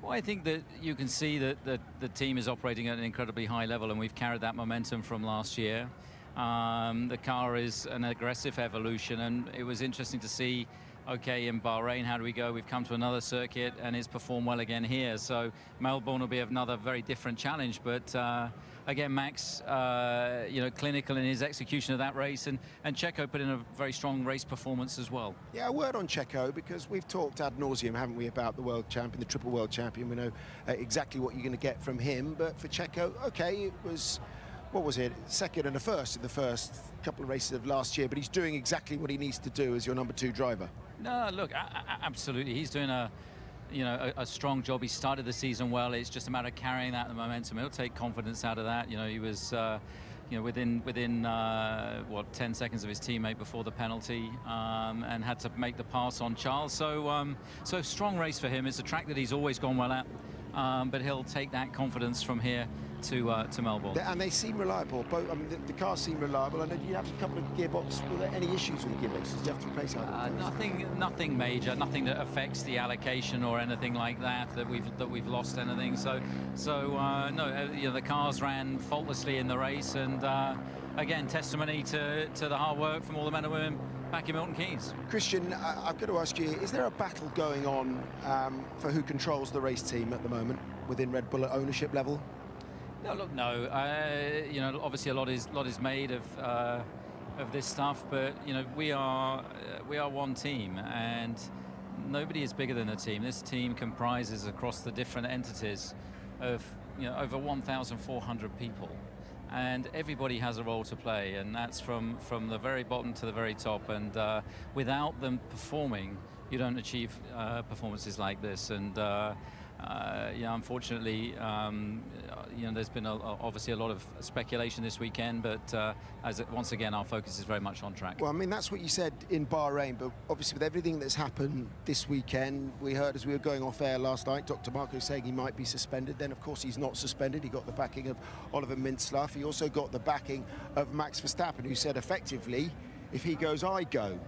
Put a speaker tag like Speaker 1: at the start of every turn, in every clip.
Speaker 1: Well, I think that you can see that the team is operating at an incredibly high level, and we've carried that momentum from last year. The car is an aggressive evolution, and it was interesting to see, okay, in Bahrain, how do we go? We've come to another circuit, and it's performed well again here. So Melbourne will be another very different challenge, but again, Max, clinical in his execution of that race, and Checo put in a very strong race performance as well.
Speaker 2: Yeah, a word on Checo, because we've talked ad nauseum, haven't we, about the world champion, the triple world champion. We know exactly what you're going to get from him, but for Checo, okay, it was, what was it, second and a first in the first couple of races of last year, but he's doing exactly what he needs to do as your number 2 driver.
Speaker 1: No, look, absolutely, he's doing a strong job. He started the season well. It's just a matter of carrying that, the momentum. It'll take confidence out of that. He was, within 10 seconds of his teammate before the penalty, and had to make the pass on Charles. So strong race for him. It's a track that he's always gone well at, but he'll take that confidence from here to Melbourne.
Speaker 2: And they seem reliable. Both, I mean, the cars seem reliable. And then you have a couple of gearbox. Were there any issues with the gearboxes? Did you have to replace that?
Speaker 1: Nothing major. Nothing that affects the allocation or anything like that. That we've lost anything. So no. The cars ran faultlessly in the race, and again, testimony to the hard work from all the men and women back in Milton Keynes.
Speaker 2: Christian, I've got to ask you: is there a battle going on for who controls the race team at the moment within Red Bull at ownership level?
Speaker 1: No, look, no. Obviously a lot is made of this stuff, but we are one team, and nobody is bigger than the team. This team comprises across the different entities of over 1,400 people, and everybody has a role to play, and that's from the very bottom to the very top. And without them performing, you don't achieve performances like this. And unfortunately, there's been obviously a lot of speculation this weekend, but once again, our focus is very much on track.
Speaker 2: Well, I mean, that's what you said in Bahrain, but obviously with everything that's happened this weekend, we heard as we were going off air last night, Dr. Marco saying he might be suspended. Then, of course, he's not suspended. He got the backing of Oliver Mintzlaff. He also got the backing of Max Verstappen, who said effectively, if he goes, I go.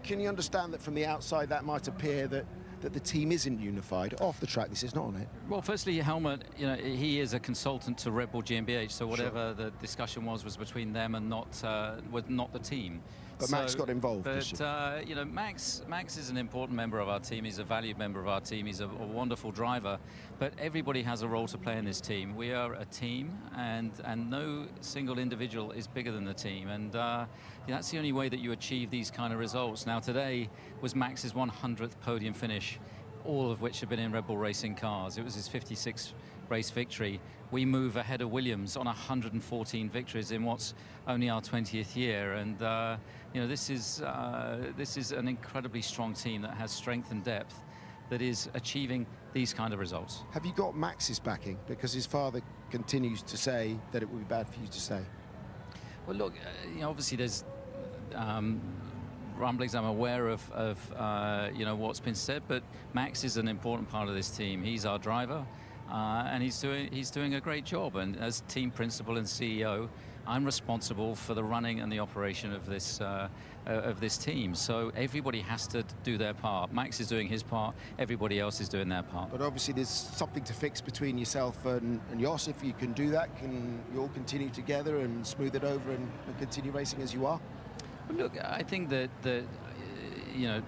Speaker 2: Can you understand that from the outside that might appear that the team isn't unified? Off the track, this is not on it.
Speaker 1: Well, firstly, Helmut, he is a consultant to Red Bull GmbH, so whatever the discussion was between them and not the team.
Speaker 2: But Max got involved.
Speaker 1: But Max is an important member of our team. He's a valued member of our team. He's a wonderful driver. But everybody has a role to play in this team. We are a team, and no single individual is bigger than the team. And that's the only way that you achieve these kind of results. Now, today was Max's 100th podium finish, all of which have been in Red Bull Racing cars. It was his 56th race victory. We move ahead of Williams on 114 victories in what's only our 20th year. And this is an incredibly strong team that has strength and depth, that is achieving these kind of results.
Speaker 2: Have you got Max's backing? Because his father continues to say that it would be bad for you to stay.
Speaker 1: Well, look, obviously there's rumblings. I'm aware of what's been said, but Max is an important part of this team. He's our driver, and he's doing a great job. And as team principal and CEO, I'm responsible for the running and the operation of this team. So everybody has to do their part. Max is doing his part. Everybody else is doing their part.
Speaker 2: But obviously, there's something to fix between yourself and Jos. If you can do that, can you all continue together and smooth it over and continue racing as you are?
Speaker 1: Well, look, I think that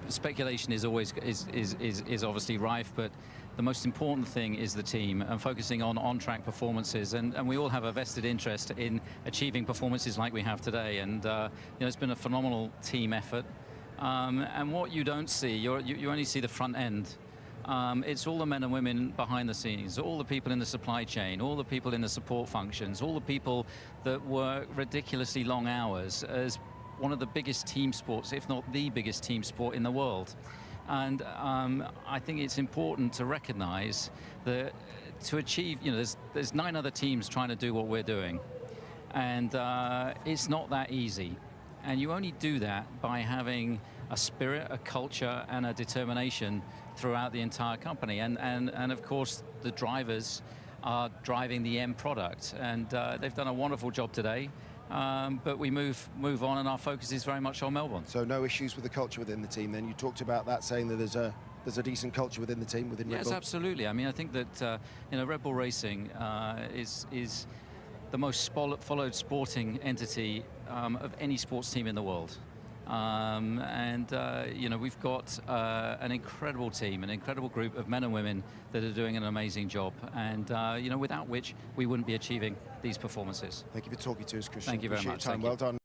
Speaker 1: speculation is always is obviously rife, but the most important thing is the team and focusing on-track performances, and we all have a vested interest in achieving performances like we have today. And it's been a phenomenal team effort. And what you don't see, you only see the front end. It's all the men and women behind the scenes, all the people in the supply chain, all the people in the support functions, all the people that work ridiculously long hours as one of the biggest team sports, if not the biggest team sport in the world. And I think it's important to recognize that to achieve, there's 9 other teams trying to do what we're doing. And it's not that easy. And you only do that by having a spirit, a culture, and a determination throughout the entire company. And of course, the drivers are driving the end product. And they've done a wonderful job today. But we move on, and our focus is very much on Melbourne.
Speaker 2: So no issues with the culture within the team then? You talked about that, saying that there's a there's a decent culture within the team, within Red
Speaker 1: Yes,
Speaker 2: Bull?
Speaker 1: absolutely. I mean, I think that Red Bull Racing is the most followed sporting entity of any sports team in the world. We've got an incredible team, an incredible group of men and women that are doing an amazing job, and without which we wouldn't be achieving these performances.
Speaker 2: Thank you for talking to us, Christian.
Speaker 1: Thank you very
Speaker 2: Appreciate
Speaker 1: much.
Speaker 2: your time.
Speaker 1: Thank you.
Speaker 2: Well done.